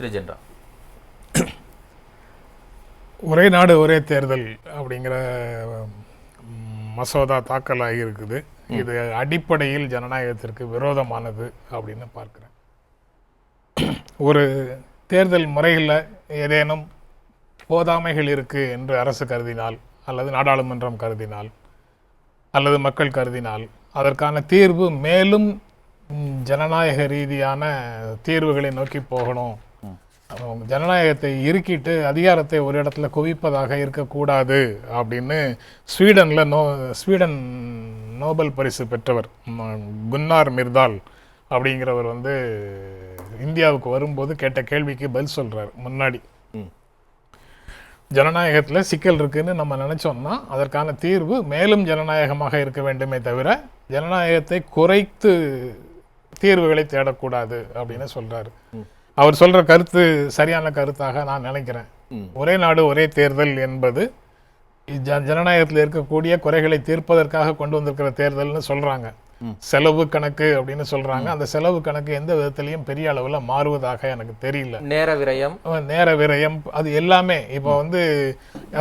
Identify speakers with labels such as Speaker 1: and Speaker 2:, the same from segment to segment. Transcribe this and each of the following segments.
Speaker 1: திருஜென்ரா.
Speaker 2: ஒரே நாடு ஒரே தேர்தல் அப்படிங்கிற மசோதா தாக்கல் ஆகியிருக்குது. இது அடிப்படையில் ஜனநாயகத்திற்கு விரோதமானது அப்படின்னு பார்க்குறேன். ஒரு தேர்தல் முறையில் ஏதேனும் போதாமைகள் இருக்குது என்று அரசு கருதினால், அல்லது நாடாளுமன்றம் கருதினால், அல்லது மக்கள் கருதினால், அதற்கான தீர்வு மேலும் ஜனநாயக ரீதியான தீர்வுகளை நோக்கி போகணும். ஜனநாயகத்தை இறுக்கிட்டு அதிகாரத்தை ஒரு இடத்துல குவிப்பதாக இருக்கக்கூடாது அப்படின்னு ஸ்வீடன் நோபல் பரிசு பெற்றவர் குன்னார் மிர்தால் அப்படிங்கிறவர் இந்தியாவுக்கு வரும்போது கேட்ட கேள்விக்கு பதில் சொல்றார். முன்னாடி ஜனநாயகத்தில் சிக்கல் இருக்குன்னு நம்ம நினைச்சோம்னா அதற்கான தீர்வு மேலும் ஜனநாயகமாக இருக்க வேண்டுமே தவிர ஜனநாயகத்தை குறைத்து தீர்வுகளை தேடக்கூடாது அப்படின்னு சொல்றாரு. அவர் சொல்ற கருத்து சரியான கருத்தாக நான் நினைக்கிறேன். ஒரே நாடு ஒரே தேர்தல் என்பது ஜனநாயகத்தில் இருக்கக்கூடிய குறைகளை தீர்ப்பதற்காக கொண்டு வந்திருக்கிற தேர்தல்னு சொல்றாங்க. செலவு கணக்கு அப்படின்னு சொல்றாங்க. அந்த செலவு கணக்கு எந்த விதத்திலையும் பெரிய அளவுல மாறுவதாக எனக்கு தெரியல. நேர விரயம் அது எல்லாமே இப்போ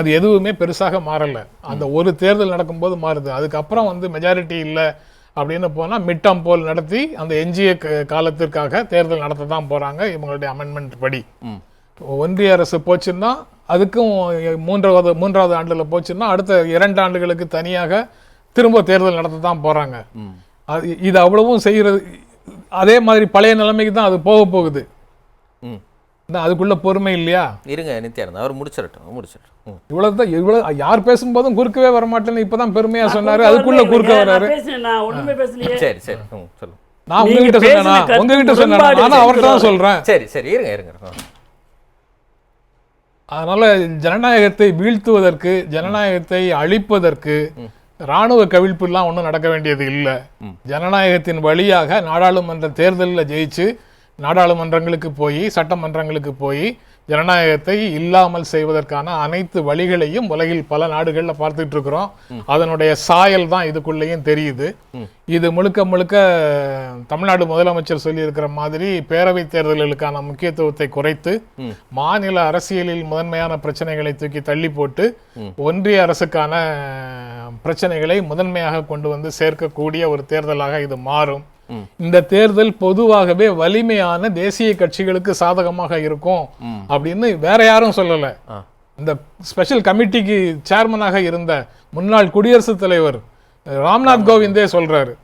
Speaker 2: அது எதுவுமே பெருசாக மாறல. அந்த ஒரு தேர்தல் நடக்கும்போது மாறுது. அதுக்கப்புறம் மெஜாரிட்டி இல்லை அப்படின்னு போனால் மிட்டம் போல் நடத்தி அந்த எஞ்சிய காலத்திற்காக தேர்தல் நடத்த தான் போகிறாங்க இவங்களுடைய அமெண்ட்மெண்ட் படி. ஒன்றிய அரசு போச்சுன்னா அதுக்கும் மூன்றாவது ஆண்டில் போச்சுன்னா அடுத்த 2 ஆண்டுகளுக்கு தனியாக திரும்ப தேர்தல் நடத்த தான் போகிறாங்க. இது அவ்வளவும் செய்கிறது அதே மாதிரி பழைய நிலைமைக்கு தான் அது போகுது. அதுக்குள்ள பொறுமை இல்லையா?
Speaker 1: இருங்க நித்யானந்த் அவர் முடிச்சிடட்டும்.
Speaker 2: இவ்வளவு யார் பேசும்போதும் குறுக்கவே வர மாட்டேன்னு இப்பதான் பெருமையா சொன்னாரு. அதுக்குள்ள குறுக்க வராரு.
Speaker 1: சரி சரி சொல்லுங்க.
Speaker 2: நான் உங்ககிட்ட சொன்னேனா? உங்ககிட்ட சொன்னேனா? நான் அவர்கிட்ட தான் சொல்றேன்.
Speaker 1: சரி சரி இருங்க.
Speaker 2: அதனால ஜனநாயகத்தை வீழ்த்துவதற்கு, ஜனநாயகத்தை அழிப்பதற்கு இராணுவ கவிழ்ப்புலாம் ஒன்றும் நடக்க வேண்டியது இல்லை. ஜனநாயகத்தின் வழியாக நாடாளுமன்ற தேர்தலில் ஜெயிச்சு நாடாளுமன்றங்களுக்கு போய் சட்டமன்றங்களுக்கு போய் ஜனநாயகத்தை இல்லாமல் செய்வதற்கான அனைத்து வழிகளையும் உலகில் பல நாடுகளில் பார்த்துட்டு இருக்கிறோம். அதனுடைய சாயல் தான் இதுக்குள்ளேயும் தெரியுது. இது முழுக்க முழுக்க தமிழ்நாடு முதலமைச்சர் சொல்லி இருக்கிற மாதிரி பேரவை தேர்தல்களுக்கான முக்கியத்துவத்தை குறைத்து மாநில அரசியலில் முதன்மையான பிரச்சனைகளை தூக்கி தள்ளி போட்டு ஒன்றிய அரசுக்கான பிரச்சனைகளை முதன்மையாக கொண்டு சேர்க்கக்கூடிய ஒரு தேர்தலாக இது மாறும். இந்த தேர்தல் பொதுவாகவே வலிமையான தேசிய கட்சிகளுக்கு சாதகமாக இருக்கும் அப்படின்னு வேற யாரும் சொல்லல. இந்த ஸ்பெஷல் கமிட்டிக்கு சேர்மனாக இருந்த முன்னாள் குடியரசுத் தலைவர் ராம்நாத் கோவிந்தே சொல்றாரு,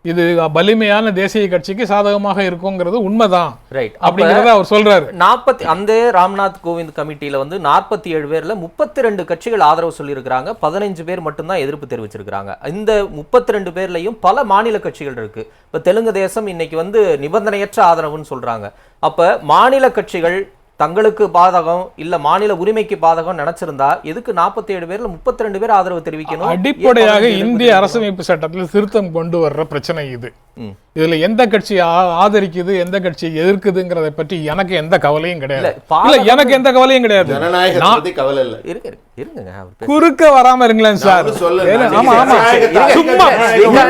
Speaker 2: இது வலிமையான தேசிய கட்சிக்கு சாதகமாக இருக்குங்கிறது உண்மைதான் அப்படிங்கறத அவர் சொல்றாரு.
Speaker 1: அந்த ராம்நாத் கோவிந்த் கமிட்டியில 47 பேர்ல 32 கட்சிகள் ஆதரவு சொல்லியிருக்கிறாங்க. 15 பேர் மட்டும்தான் எதிர்ப்பு தெரிவிச்சிருக்கிறாங்க. இந்த 32 பேர்லயும் பல மாநில கட்சிகள் இருக்கு. இப்ப தெலுங்கு தேசம் இன்னைக்கு நிபந்தனையற்ற ஆதரவுன்னு சொல்றாங்க. அப்ப மாநில கட்சிகள் தங்களுக்கு பாதகம் இல்ல மாநில உரிமைக்கு பாதகம் நினைச்சிருந்தா எதுக்கு 47 பேர்ல 32 பேர் ஆதரவு தெரிவிக்கணும்?
Speaker 2: அடிப்படையாக இந்திய அரசமைப்பு சட்டத்தில் திருத்தம் கொண்டு வர்ற பிரச்சனை இது. இதுல எந்த கட்சி ஆதரிக்குது எந்த கட்சி எதிர்க்குதுங்கிறத பற்றி எனக்கு எந்த கவலையும் கிடையாது. எனக்கு எந்த கவலையும் கிடையாது. குறுக்க வராம இருங்களேன் சார். ஆமா ஆமா சும்மா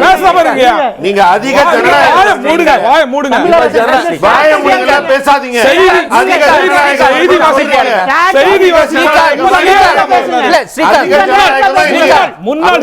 Speaker 2: பேசாம இருங்க. நீங்க அதிக மூடுங்க வாய மூடுங்க. பேசாதீங்க. செய்தி வாசிப்பாங்க. செய்தி வாசிப்பாங்க. முன்னாள்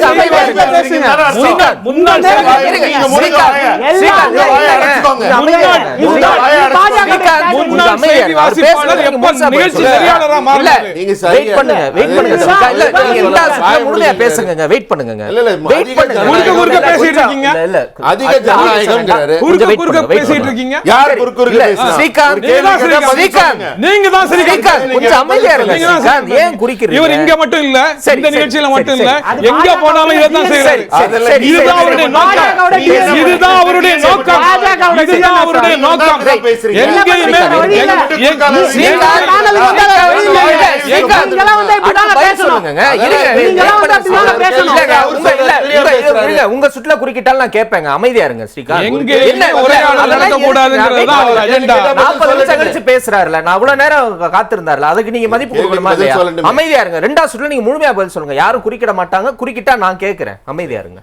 Speaker 2: இவர் இங்க மட்டும் இல்ல, இந்த நிகழ்ச்சியில மட்டும் இல்ல, எங்க போனாலும் இதான் செய்யறாரு. இதுதான் அவருடைய நோக்கம். இதுதான் அவருடைய நோக்கம். இதுதான் அவருடைய நோக்கம். எங்கேயுமே
Speaker 1: உங்க சுற்றுல குறுக்கிட்டால் நான் கேட்பேங்க. அமைதியா இருங்க ஸ்ரீகாந்த். பேசுறாருல நான் அவ்வளவு நேரம் காத்திருந்தாருல, அதுக்கு நீங்க மதிப்பு கொடுக்கணுமா இல்லையா? அமைதியா இருங்க. 2வது சுற்றுல நீங்க முழுமையா பதில் சொல்லுங்க. யாரும் குறுக்கிட மாட்டாங்க. குறுக்கிட்டா நான் கேட்கிறேன். அமைதியா இருங்க.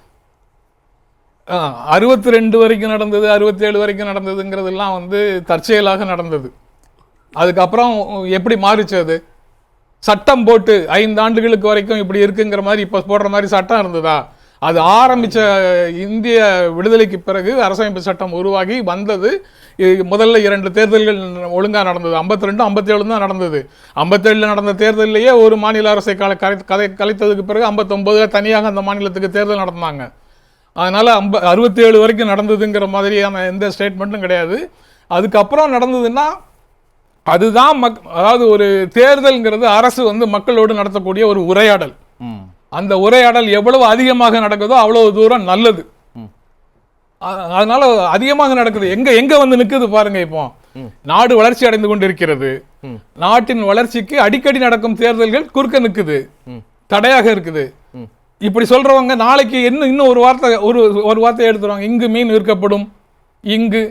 Speaker 2: 62 வரைக்கும் நடந்தது, 67 வரைக்கும் நடந்ததுங்கிறதெல்லாம் தற்செயலாக நடந்தது. அதுக்கப்புறம் எப்படி மாறிச்சு அது? சட்டம் போட்டு 5 ஆண்டுகளுக்கு வரைக்கும் இப்படி இருக்குங்கிற மாதிரி இப்போ போடுற மாதிரி சட்டம் இருந்ததா? அது ஆரம்பிச்ச இந்திய விடுதலைக்கு பிறகு அரசமைப்பு சட்டம் உருவாகி வந்தது. முதல்ல 2 தேர்தல்கள் ஒழுங்கா நடந்தது. 52 57 தான் நடந்தது. 57 நடந்த தேர்தலிலேயே ஒரு மாநில அரசை கலைத்ததுக்கு பிறகு 59 தனியாக அந்த மாநிலத்துக்கு தேர்தல் நடந்தாங்க. அதனால 67 வரைக்கும் நடந்ததுங்கிற மாதிரியான எந்த ஸ்டேட்மெண்ட்டும் கிடையாது. அதுக்கப்புறம் நடந்ததுன்னா அதுதான் அதாவது ஒரு தேர்தல்ங்கிறது அரசு வந்து மக்களோடு நடத்தக்கூடிய ஒரு உரையாடல். அந்த உரையாடல் எவ்வளவு அதிகமாக நடக்குதோ அவ்வளவு தூரம் நல்லது. அதனால அதிகமாக நடக்குது. எங்க வந்து நிக்குது பாருங்க. இப்போ நாடு வளர்ச்சி அடைந்து கொண்டிருக்கிறது. நாட்டின் வளர்ச்சிக்கு அடிக்கடி நடக்கும் தேர்தல்கள் குறுக்க நிக்குது, தடையாக இருக்குது. இப்படி சொல்றவங்க நாளைக்கு இன்னும் ஒரு வார்த்தை எடுத்துருவாங்க. இங்கு மீன் விற்கப்படும், இங்கு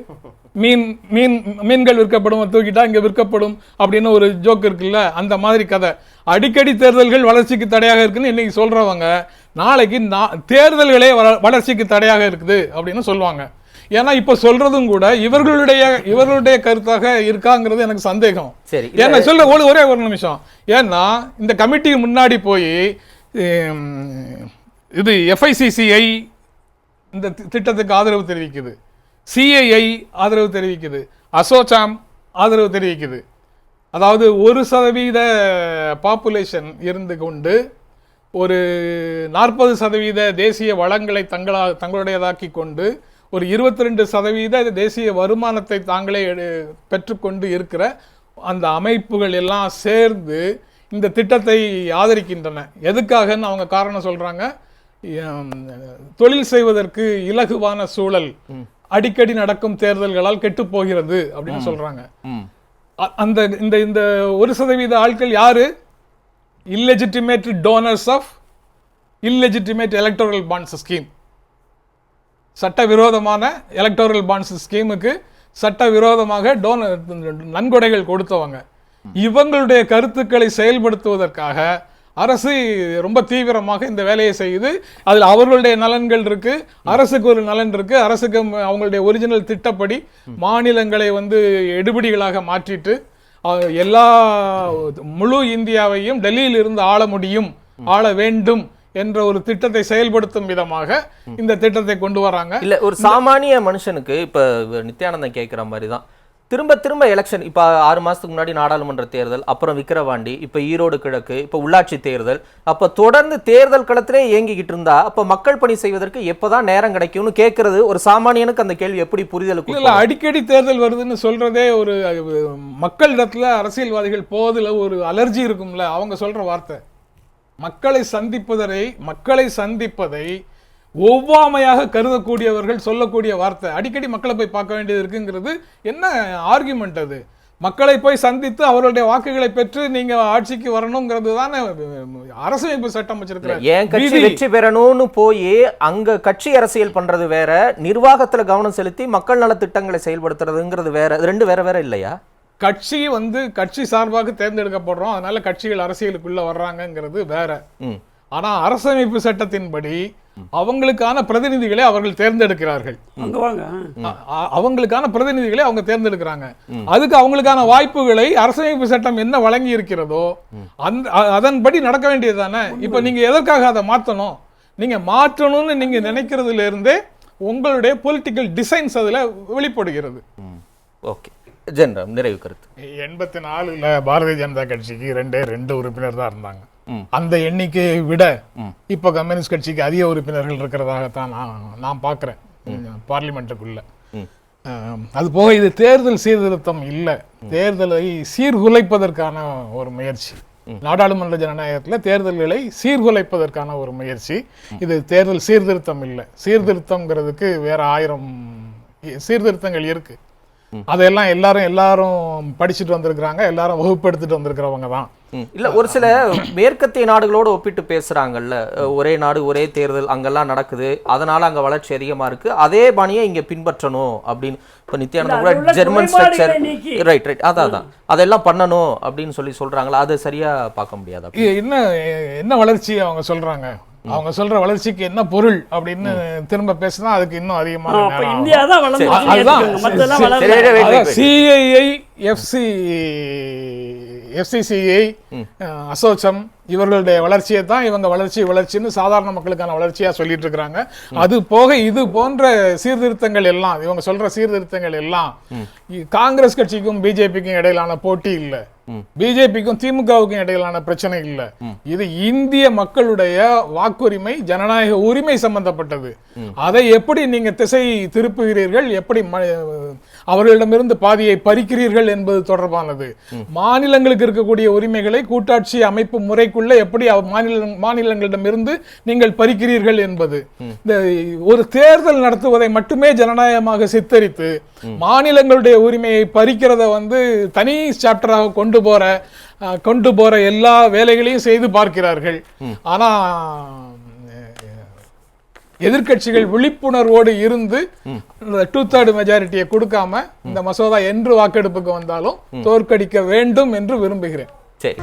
Speaker 2: மீன்கள் விற்கப்படும், தூக்கிட்டா இங்க விற்கப்படும் அப்படின்னு ஒரு ஜோக் இருக்குல்ல, அந்த மாதிரி கதை. அடிக்கடி தேர்தல்கள் வளர்ச்சிக்கு தடையாக இருக்குன்னு இன்னைக்கு சொல்றவங்க நாளைக்கு தேர்தல்களே வளர்ச்சிக்கு தடையாக இருக்குது அப்படின்னு சொல்லுவாங்க. ஏன்னா இப்ப சொல்றதும் கூட இவர்களுடைய கருத்தாக இருக்காங்கிறது எனக்கு சந்தேகம். ஏன்னா சொல்ற ஒரே ஒரு நிமிஷம். ஏன்னா இந்த கமிட்டி முன்னாடி போய் இது FICCI இந்த திட்டத்துக்கு ஆதரவு தெரிவிக்குது, CII ஆதரவு தெரிவிக்குது, அசோசாம் ஆதரவு தெரிவிக்குது. அதாவது 1% பாப்புலேஷன் இருந்து கொண்டு ஒரு 40% தேசிய வளங்களை தங்களுடையதாக்கி கொண்டு ஒரு 22% தேசிய வருமானத்தை தாங்களே பெற்றுக்கொண்டு இருக்கிற அந்த அமைப்புகள் எல்லாம் சேர்ந்து இந்த திட்டத்தை ஆதரிக்கின்றன. எதுக்காகன்னு அவங்க காரணம் சொல்றாங்க. தொழில் செய்வதற்கு இலகுவான சூழல் அடிக்கடி நடக்கும் தேர்தல்களால் கெட்டு போகிறது அப்படின்னு சொல்றாங்க. அந்த இந்த 1% ஆட்கள் யாரு? Illegitimate donors of illegitimate electoral bonds scheme. சட்டவிரோதமான எலக்டோரல் பாண்ட்ஸ் ஸ்கீமுக்கு சட்டவிரோதமாக நன்கொடைகள் கொடுத்தவங்க. இவங்களுடைய கருத்துக்களை செயல்படுத்துவதற்காக அரசு ரொம்ப தீவிரமாக இந்த வேலையை செய்யுது. அதில் அவர்களுடைய நலன்கள் இருக்கு, அரசுக்கு ஒரு நலன் இருக்கு. அரசுக்கு அவங்களுடைய ஒரிஜினல் திட்டப்படி மாநிலங்களை வந்து எடுபிடிகளாக மாற்றிட்டு எல்லா முழு இந்தியாவையும் டெல்லியில் இருந்து ஆள முடியும், ஆள வேண்டும் என்ற ஒரு திட்டத்தை செயல்படுத்தும் விதமாக இந்த திட்டத்தை கொண்டு வராங்க. இல்ல
Speaker 1: ஒரு சாமானிய மனுஷனுக்கு இப்ப நித்யானந்தன் கேட்கிற மாதிரி தான் திரும்ப திரும்ப எலெக்ஷன். இப்ப 6 மாசத்துக்கு முன்னாடி நாடாளுமன்ற தேர்தல், அப்புறம் விக்கிரவாண்டி, இப்ப ஈரோடு கிழக்கு, இப்ப உள்ளாட்சி தேர்தல். அப்ப தொடர்ந்து தேர்தல் களத்திலே இயங்கிக்கிட்டு இருந்தா அப்ப மக்கள் பணி செய்வதற்கு எப்பதான் நேரம் கிடைக்கும்னு கேட்கறது ஒரு சாமானியனுக்கு அந்த கேள்வி எப்படி புரிதலுக்கு?
Speaker 2: இல்ல, அடிக்கடி தேர்தல் வருதுன்னு சொல்றதே ஒரு மக்களிடத்துல அரசியல்வாதிகள் போதுல ஒரு அலர்ஜி இருக்கும்ல, அவங்க சொல்ற வார்த்தை. மக்களை சந்திப்பதை ஒவ்வாமையாக கருதக்கூடியவர்கள் சொல்லக்கூடிய வார்த்தை. அடிக்கடி மக்களை போய் பார்க்க வேண்டியது இருக்குங்கிறது என்ன ஆர்குமெண்ட்? அது மக்களை போய் சந்தித்து அவர்களுடைய வாக்குகளை பெற்று நீங்க ஆட்சிக்கு வரணுங்கிறது தானே அரசமைப்பு சட்டம் வச்சிருக்கிறார்.
Speaker 1: ஏன் கட்சி வெற்றி பெறணும்னு போய் அங்க கட்சி அரசியல் பண்றது வேற, நிர்வாகத்துல கவனம் செலுத்தி மக்கள் நல திட்டங்களை செயல்படுத்துறதுங்கிறது வேற. ரெண்டு வேற இல்லையா?
Speaker 2: கட்சி சார்பாக தேர்ந்தெடுக்கப்படுறோம், அதனால கட்சிகள் அரசியலுக்குள்ள வர்றாங்கிறது வேற. ஆனா அரசமைப்பு சட்டத்தின்படி அவங்களுக்கான பிரதிநிதிகளை அவர்கள் தேர்ந்தெடுக்கிறார்கள். அவங்களுக்கான பிரதிநிதிகளை அவங்க தேர்ந்தெடுக்கிறாங்க. அதுக்கு அவங்களுக்கான வாய்ப்புகளை அரசமைப்பு சட்டம் என்ன வழங்கி இருக்கிறதோ அதன்படி நடக்க வேண்டியதுதானே. இப்ப நீங்க எதற்காக அதை மாற்றணும்? நீங்க மாற்றணும்னு நீங்க நினைக்கிறதுல இருந்தே உங்களுடைய பொலிட்டிக்கல் டிசைன்ஸ் அதுல வெளிப்படுகிறது.
Speaker 1: ஓகே, ஜெனரல் நிறைவு கருத்து.
Speaker 2: 84ல பாரதிய ஜனதா கட்சிக்கு 2 உறுப்பினர் தான் இருந்தாங்க. அந்த எண்ணிக்கையை விட இப்ப கம்யூனிஸ்ட் கட்சிக்கு அதிக உறுப்பினர்கள் இருக்கிறதாகத்தான் நான் பார்க்கிறேன் பார்லிமெண்ட்டுக்குள்ள. அது போக இது தேர்தல் சீர்திருத்தம் இல்லை, தேர்தலை சீர்குலைப்பதற்கான ஒரு முயற்சி. நாடாளுமன்ற ஜனநாயகத்தில் தேர்தல்களை சீர்குலைப்பதற்கான ஒரு முயற்சி. இது தேர்தல் சீர்திருத்தம் இல்லை. சீர்திருத்தம்ங்கிறதுக்கு வேற 1000 சீர்திருத்தங்கள் இருக்கு. அதெல்லாம் எல்லாரும் படிச்சுட்டு வந்திருக்கிறாங்க, எல்லாரும் வகுப்படுத்திட்டு வந்திருக்கிறவங்க தான்.
Speaker 1: இல்ல, ஒரு சில மேற்கத்திய நாடுகளோடு ஒப்பிட்டு பேசுறாங்கல்ல, ஒரே நாடு ஒரே தேர்தல் அங்கெல்லாம் நடக்குது, அதனால அங்க வளர்ச்சி அதிகமா இருக்கு, அதே பாணியை இங்க பின்பற்றணும் அப்படின்னு. இப்ப நித்யானந்தா கூட ஜெர்மன் ஸ்ட்ரக்சர், ரைட் அதான் அதெல்லாம் பண்ணணும் அப்படின்னு சொல்றாங்களா? அது சரியா பார்க்க முடியாது.
Speaker 2: என்ன வளர்ச்சி அவங்க சொல்றாங்க? அவங்க சொல்ற வளர்ச்சிக்கு என்ன பொருள் அப்படின்னு திரும்ப பேசினா அதுக்கு இன்னும் அதிகமான
Speaker 3: அப்ப
Speaker 2: நேரம்
Speaker 3: இந்தியா தான்
Speaker 2: அதுதான்.
Speaker 3: வளர்ந்து மத்தெல்லாம்
Speaker 1: சரி,
Speaker 3: வளரல.
Speaker 1: சரி, wait, wait, wait.
Speaker 2: CII FICCI ASSOCHAM இவர்களுடைய வளர்ச்சியை தான் இவங்க வளர்ச்சின்னு சாதாரண மக்களுக்கான வளர்ச்சியா சொல்லிட்டு இருக்காங்க. அது போக இது போன்ற சீர்திருத்தங்கள் எல்லாம் இவங்க சொல்ற சீர்திருத்தங்கள் எல்லாம் காங்கிரஸ் கட்சிக்கும் பிஜேபிக்கும் இடையிலான போட்டி இல்ல, பிஜேபிக்கும் திமுகவுக்கும் இடையிலான பிரச்சனை இல்ல. இது இந்திய மக்களுடைய வாக்குரிமை, ஜனநாயக உரிமை சம்பந்தப்பட்டது. அதை எப்படி நீங்க திசை திருப்புகிறீர்கள், எப்படி அவர்களிடமிருந்து பாதியை பறிக்கிறீர்கள் என்பது தொடர்பானது. மாநிலங்களுக்கு இருக்கக்கூடிய உரிமைகளை கூட்டாட்சி அமைப்பு முறைக்குள்ள எப்படி மாநிலங்களிடமிருந்து நீங்கள் பறிக்கிறீர்கள் என்பது. இந்த ஒரு தேர்தல் நடத்துவதை மட்டுமே ஜனநாயகமாக சித்தரித்து மாநிலங்களுடைய உரிமையை பறிக்கிறத தனி சாப்டராக கொண்டு போற எல்லா வேலைகளையும் செய்து பார்க்கிறார்கள். ஆனா எதிர்க்கட்சிகள் விழிப்புணர்வோடு இருந்து 2/3 மெஜாரிட்டியை கொடுக்காம இந்த மசோதா என்று வாக்கெடுப்புக்கு வந்தாலும் தோற்கடிக்க வேண்டும் என்று விரும்புகிறேன்.
Speaker 1: சரி.